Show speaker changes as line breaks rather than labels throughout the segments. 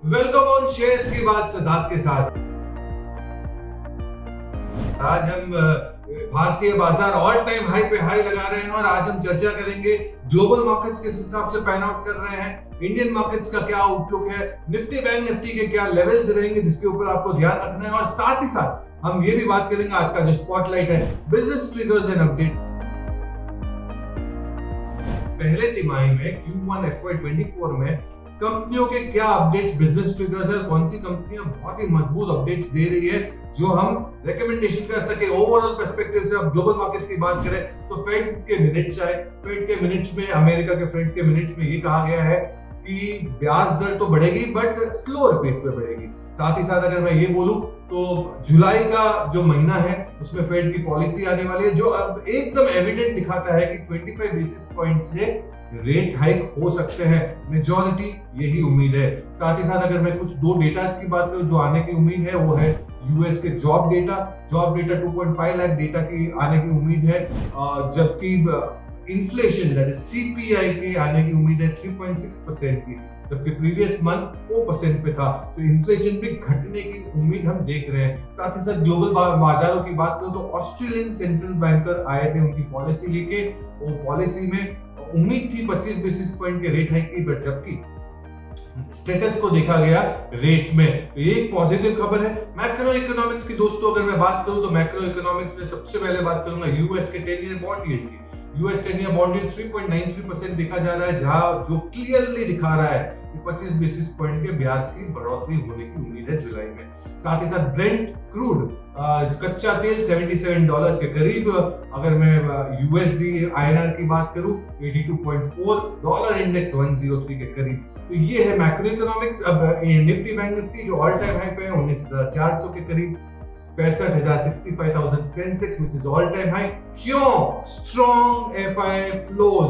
Welcome on shares की बात सिद्धार्थ के साथ। आज हम भारतीय बाजार ऑल टाइम हाई पे हाई लगा रहे हैं और आज हम चर्चा करेंगे ग्लोबल मार्केट्स किस हिसाब से पैन आउट कर रहे हैं, इंडियन मार्केट्स का क्या आउटलुक है, निफ्टी बैंक निफ्टी के क्या लेवल्स रहेंगे जिसके ऊपर आपको ध्यान रखना है, और साथ ही साथ हम ये भी बात करेंगे आज का जो स्पॉटलाइट है बिजनेस ट्रिगर्स एंड अपडेट्स। पहले तिमाही में Q1 FY24 में कंपनियों के क्या अपडेट्स बिजनेस ट्रिगर्स है, कौन सी कंपनियां बहुत ही मजबूत अपडेट्स दे रही है जो हम रेकमेंडेशन कर सके। ओवरऑल पर्सपेक्टिव से अब ग्लोबल मार्केट्स की बात करें तो फेड के मिनट्स आए, फेड के मिनट्स में अमेरिका के फेड के मिनट्स में ये कहा गया है कि ब्याज दर तो बढ़ेगी बट स्लोअर पेस पे बढ़ेगी। साथ ही साथ अगर मैं ये बोलूं तो जुलाई का जो महीना है उसमें फेड की पॉलिसी आने वाली है जो अब एकदम एविडेंट दिखाता है कि 25 बेसिस पॉइंट से रेट हाइक हो सकते हैं। मेजॉरिटी यही उम्मीद है। साथ ही साथ अगर मैं कुछ दो डेटास की बात करूं जो आने की उम्मीद है वो है यूएस के जॉब डेटा 2.5 लाख डेटा की आने की उम्मीद है, जबकि इन्फ्लेशन दैट इज सीपीआई के आने की उम्मीद है 3.6% की, जबकि प्रीवियस मंथ 4% पे था। तो इन्फ्लेशन भी घटने की उम्मीद हम देख रहे हैं। साथ ही साथ ग्लोबल बाजारों की बात करूं तो ऑस्ट्रेलियन सेंट्रल बैंकर आए थे उनकी पॉलिसी लेके। वो पॉलिसी में उम्मीद थी 25 बेसिस पॉइंट के रेट हाइक की, जबकि स्टेटस को देखा गया रेट में। तो ये एक पॉजिटिव खबर है। मैक्रो इकोनॉमिक्स की दोस्तों अगर मैं बात करूं तो मैक्रो इकोनॉमिक्स में सबसे पहले बात करूंगा यूएस के 10 ईयर बॉन्ड यील्ड की। यूएस 10 ईयर बॉन्ड यील्ड 3.93% देखा जा रहा है, जहां जो क्लियरली दिखा रहा है कि 25 बेसिस पॉइंट के ब्याज की बढ़ोतरी होने की उम्मीद है जुलाई में। साथ ही साथ ब्रेंट क्रूड कच्चा तेल $77 के करीब। अगर मैं यूएसडी आईएनआर की बात करूं 82.4, डॉलर इंडेक्स 103 के करीब। तो ये है मैक्रो इकोनॉमिक्स। अब निफ्टी बैंक निफ्टी जो ऑल टाइम हाई पे है 19,400 के करीब, 65,000 Sensex which is all time high. क्यों? स्ट्रॉन्ग एफआई फ्लोज,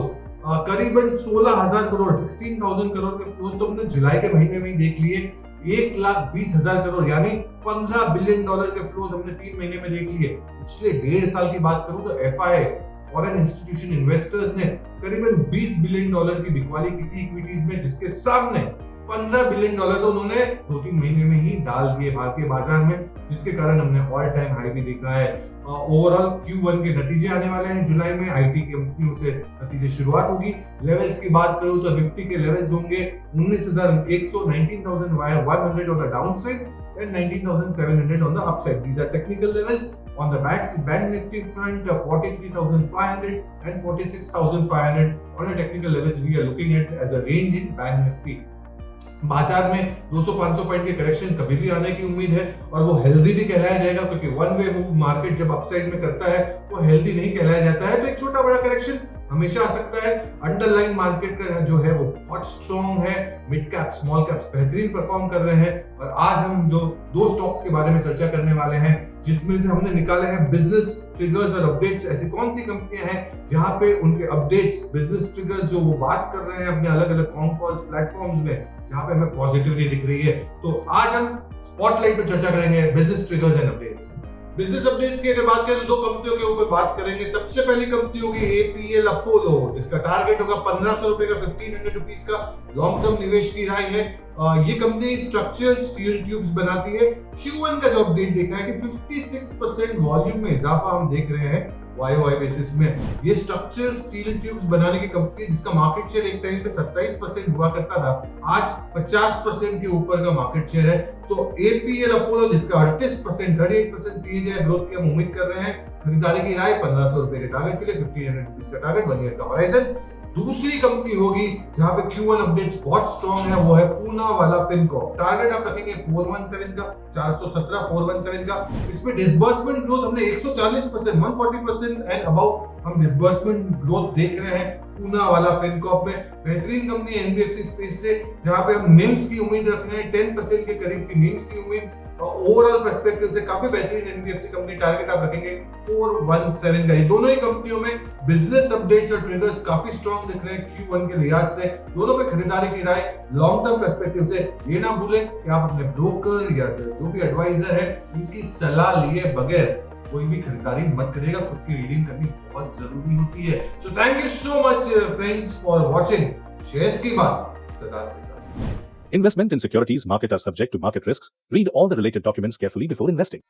करीबन 16,000 करोड़ 16,000 करोड़ के फ्लोज तो हमने जुलाई के महीने में ही देख लिए। 1,20,000 करोड़ यानी $15 बिलियन के फ्लोज हमने 3 महीने में देख लिए। पिछले 1.5 साल की बात करूं तो एफआई फॉरेन इंस्टीट्यूशन इन्वेस्टर्स ने करीबन $20 बिलियन की बिकवाली की थी इक्विटीज में, जिसके सामने $15 बिलियन तो उन्होंने 2-3 महीने में ही डाल दिए भारतीय बाजार में, जिसके कारण हमने ऑल टाइम हाई भी देखा है। ओवरऑल Q1 के नतीजे आने वाले हैं जुलाई में, आईटी कंपनियों से नतीजे शुरुआत होगी। लेवल्स की बात करूं तो निफ्टी के लेवल्स होंगे 19,100 19,100 on the downside and 19,700 on the upside. These are technical levels. On the bank nifty front 43,500 and 46,500 on the technical levels we are looking at as a range in bank nifty. बाजार में 200-500 point के correction कभी भी आने की उम्मीद है और वो हेल्दी भी कहलाया जाएगा, क्योंकि वन वे मूव मार्केट जब अपसाइड में करता है वो हेल्दी नहीं कहलाया जाता है। तो एक छोटा बड़ा करेक्शन हमेशा आ सकता है। अंडरलाइन मार्केट का जो है वो बहुत स्ट्रॉन्ग है, मिड कैप स्मॉल कैप्स बेहतरीन परफॉर्म कर रहे हैं। और आज हम जो दो स्टॉक्स के बारे में चर्चा करने वाले हैं जिसमें से हमने निकाले हैं बिजनेस ट्रिगर्स और अपडेट्स। ऐसी कौन सी कंपनियां हैं जहां पे उनके अपडेट्स बिजनेस ट्रिगर्स जो वो बात कर रहे हैं अपने अलग अलग कॉन कॉल्स प्लेटफॉर्म्स में, जहां पे हमें पॉजिटिविटी दिख रही है। तो आज हम स्पॉटलाइट पे चर्चा करेंगे business triggers and updates. Business updates की अगर बात करें तो दो कंपनियों के ऊपर बात करेंगे। सबसे पहली कंपनी होगी एपीएल अपोलो, जिसका टारगेट होगा 1,500 रुपए का, 1,500 रुपीस का लॉन्ग टर्म निवेश की राय है। ये कंपनी स्ट्रक्चरल स्टील ट्यूब्स बनाती है। Q1 का जो अपडेट देखा है कि 56% वॉल्यूम में इजाफा हम देख रहे हैं YoY बेसिस में। ये स्ट्रक्चरल स्टील ट्यूब्स बनाने की कंपनी जिसका मार्केट शेयर एक टाइम पे 27% हुआ करता था, आज 50% के ऊपर का मार्केट शेयर है। सो एपीएल अपोलो जिसका 38% सीएजीआर ग्रोथ की हम उम्मीद कर रहे हैं। खरीदारी की राय 1,500 रुपए के टारगेट के लिए, 1,500 रुपीस का टारगेट, 1 ईयर का होराइजन। दूसरी कंपनी होगी जहां पे Q1 अपडेट्स बहुत स्ट्रॉन्ग है, वो है पूना वाला फिनकॉर्प। टारगेट आप रखेंगे 417 का, 417 417 का। इसमें डिसबर्समेंट ग्रोथ हमने 140% 140% एंड अबाउट हम डिसबर्समेंट ग्रोथ देख रहे हैं पूना वाला फिनकॉर्प में। बेहतरीन कंपनी एनबीएफसी स्पेस से, जहां पे हम निम्स की उम्मीद रख रहे हैं 10% के करीब की निम्स की उम्मीद। ओवरऑल पर्सपेक्टिव से काफी बेहतरीन एनबीएफसी कंपनी, टारगेट आप रखेंगे 417 का। ये दोनों ही कंपनियों में बिजनेस अपडेट्स और ट्रेडर्स काफी स्ट्रॉन्ग दिख रहे हैं Q1 के लिहाज से। दोनों पे खरीदारी की राय लॉन्ग टर्म पर्सपेक्टिव से ये ना भूलें कि आप अपने ब्रोकर या जो भी एडवाइजर है उनकी सलाह लिए बगैर कोई भी खरीदारी मत करेगा। खुद की रीडिंग करनी बहुत जरूरी होती है। So thank you so much friends for watching shares की बात सिद्धार्थ के साथ।
Investment in securities market are subject to market risks. Read all the related documents carefully before investing.